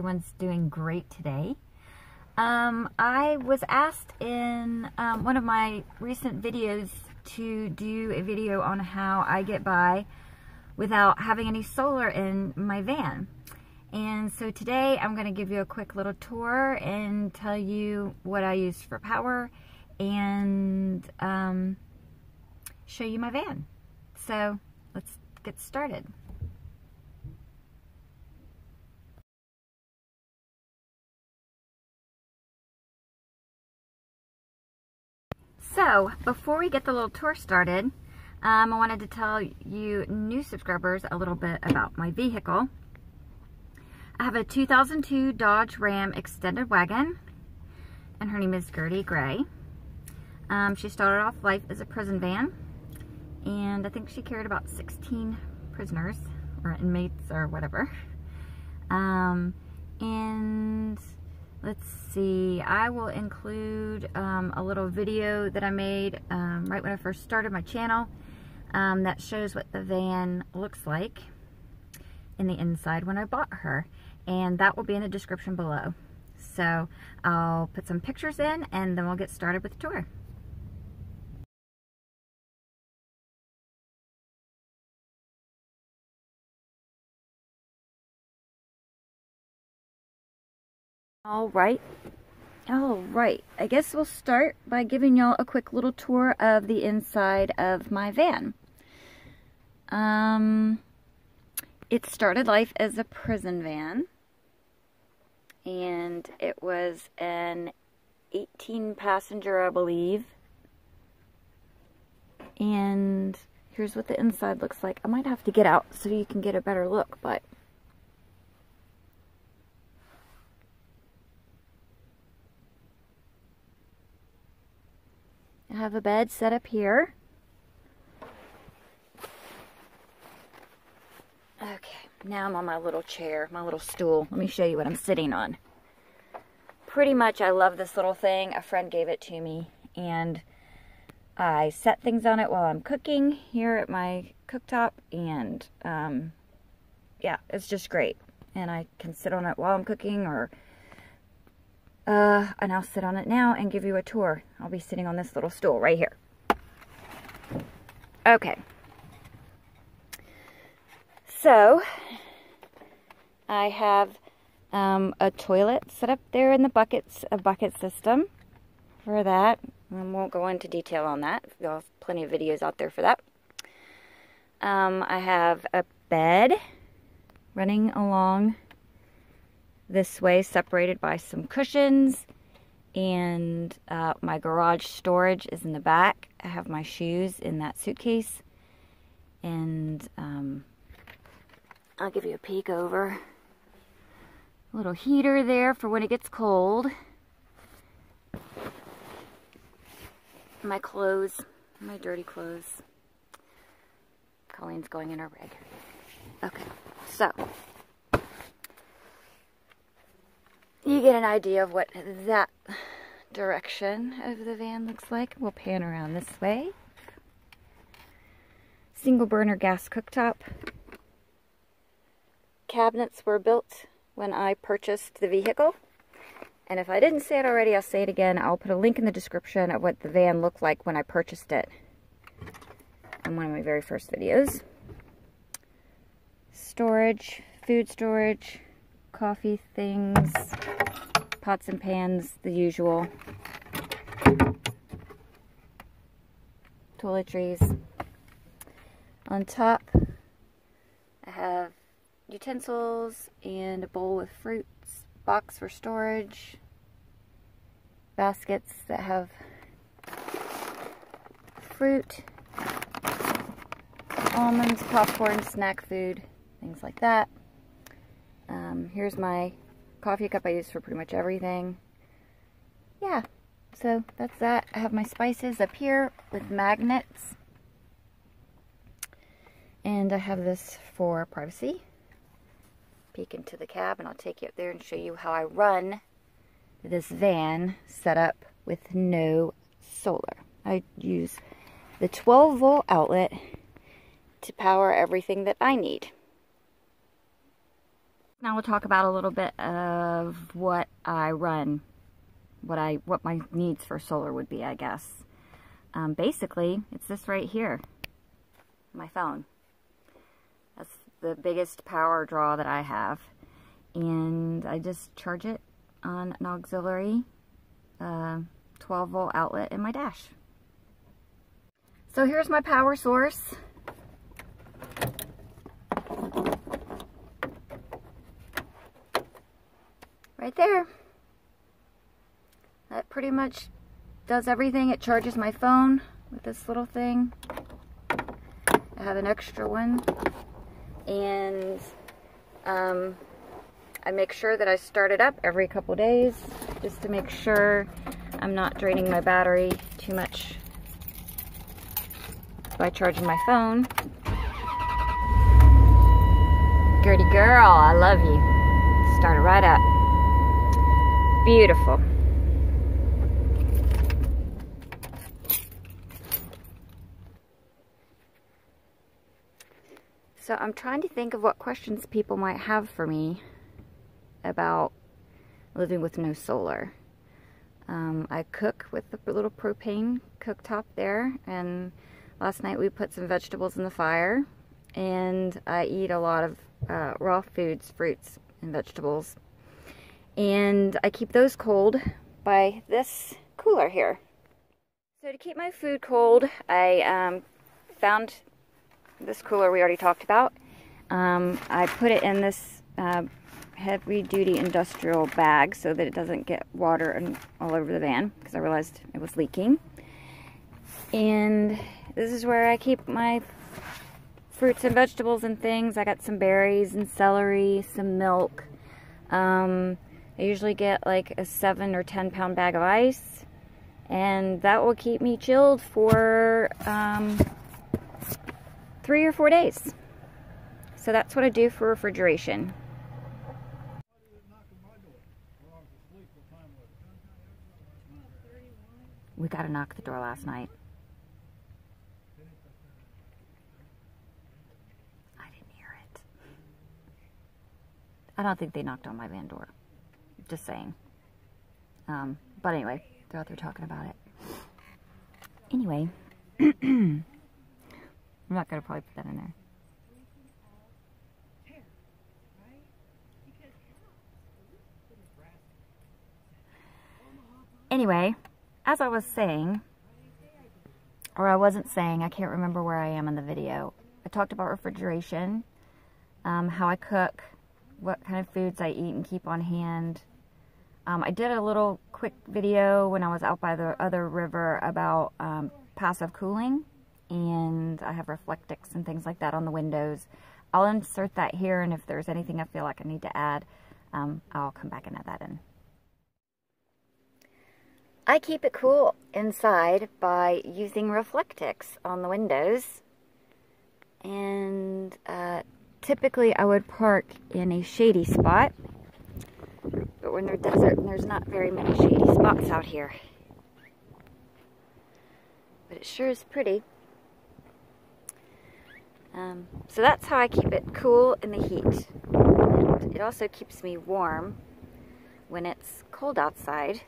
everyone's doing great today. I was asked in one of my recent videos to do a video on how I get by without having any solar in my van. And so today I'm going to give you a quick little tour and tell you what I use for power and show you my van. So let's get started. So before we get the little tour started, I wanted to tell you new subscribers a little bit about my vehicle. I have a 2002 Dodge Ram extended wagon, and her name is Gertie Gray. She started off life as a prison van, and I think she carried about 16 prisoners or inmates or whatever. And let's see, I will include a little video that I made right when I first started my channel that shows what the van looks like in the inside when I bought her, and that will be in the description below. So I'll put some pictures in and then we'll get started with the tour. All right, I guess we'll start by giving y'all a quick little tour of the inside of my van. It started life as a prison van, and it was an 18 passenger, I believe. And here's what the inside looks like. I might have to get out so you can get a better look, but I have a bed set up here. Okay, now I'm on my little chair, my little stool. Let me show you what I'm sitting on. Pretty much I love this little thing. A friend gave it to me, and I set things on it while I'm cooking here at my cooktop, and yeah, it's just great. And I can sit on it while I'm cooking, or and I'll sit on it now and give you a tour. I'll be sitting on this little stool right here. Okay. So, I have a toilet set up there in the buckets, a bucket system for that. I won't go into detail on that. You'll have plenty of videos out there for that. I have a bed running along this way, separated by some cushions, and my garage storage is in the back. I have my shoes in that suitcase, and I'll give you a peek over. A little heater there for when it gets cold. My clothes, my dirty clothes. Colleen's going in her rig. Okay, so you get an idea of what that direction of the van looks like. We'll pan around this way. Single burner gas cooktop. Cabinets were built when I purchased the vehicle. And if I didn't say it already, I'll say it again. I'll put a link in the description of what the van looked like when I purchased it in one of my very first videos. Storage, food storage, coffee things, pots and pans, the usual. Toiletries. On top, I have utensils and a bowl with fruits, box for storage, baskets that have fruit, almonds, popcorn, snack food, things like that. Here's my coffee cup I use for pretty much everything. Yeah, so that's that. I have my spices up here with magnets. And I have this for privacy. Peek into the cab, and I'll take you up there and show you how I run this van set up with no solar. I use the 12-volt outlet to power everything that I need. Now we'll talk about a little bit of what I run, what my needs for solar would be, I guess. Basically, it's this right here, my phone. That's the biggest power draw that I have. And I just charge it on an auxiliary 12-volt outlet in my dash. So here's my power source. Right there. That pretty much does everything. It charges my phone with this little thing. I have an extra one. And I make sure that I start it up every couple days just to make sure I'm not draining my battery too much by charging my phone. Gertie girl, I love you. Start it right up. Beautiful. So I'm trying to think of what questions people might have for me about living with no solar. I cook with a little propane cooktop there, and last night we put some vegetables in the fire, and I eat a lot of raw foods, fruits and vegetables, and I keep those cold by this cooler here. So to keep my food cold, I found this cooler we already talked about. I put it in this heavy-duty industrial bag so that it doesn't get water all over the van, because I realized it was leaking. And this is where I keep my fruits and vegetables and things. I got some berries and celery, some milk. I usually get like a 7 or 10 pound bag of ice, and that will keep me chilled for 3 or 4 days. So that's what I do for refrigeration. We got to knock the door last night. I didn't hear it. I don't think they knocked on my van door. Just saying. But anyway, they're out there talking about it. Anyway, I'm not going to probably put that in there. Anyway, as I was saying, or I wasn't saying, I can't remember where I am in the video. I talked about refrigeration, how I cook, what kind of foods I eat and keep on hand. I did a little quick video when I was out by the other river about passive cooling, and I have Reflectix and things like that on the windows. I'll insert that here, and if there's anything I feel like I need to add, I'll come back and add that in. I keep it cool inside by using Reflectix on the windows, and typically I would park in a shady spot, but when they're desert and there's not very many shady spots out here. But it sure is pretty. So that's how I keep it cool in the heat. And it also keeps me warm when it's cold outside.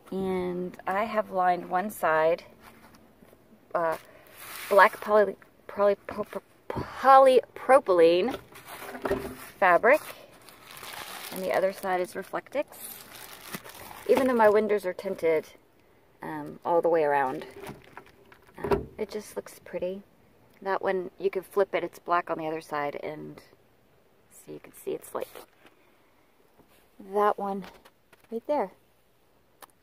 And I have lined one side black polypropylene fabric, and the other side is Reflectix. Even though my windows are tinted all the way around, it just looks pretty. That one, you can flip it, it's black on the other side, and so you can see it's like that one right there.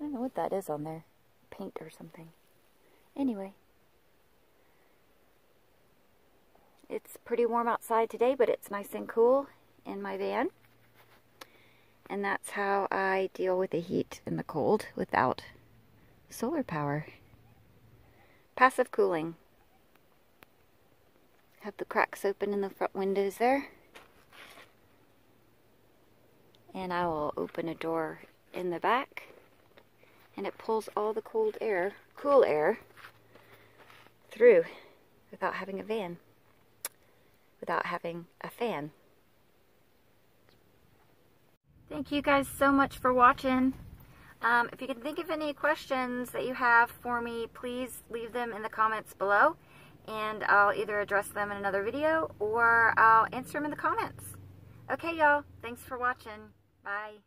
I don't know what that is on there. Paint or something. Anyway. It's pretty warm outside today, but it's nice and cool in my van. And that's how I deal with the heat and the cold without solar power. Passive cooling. Have the cracks open in the front windows there. And I will open a door in the back, and it pulls all the cool air through without having a fan. Thank you guys so much for watching. If you can think of any questions that you have for me, please leave them in the comments below, and I'll either address them in another video or I'll answer them in the comments. Okay, y'all. Thanks for watching. Bye.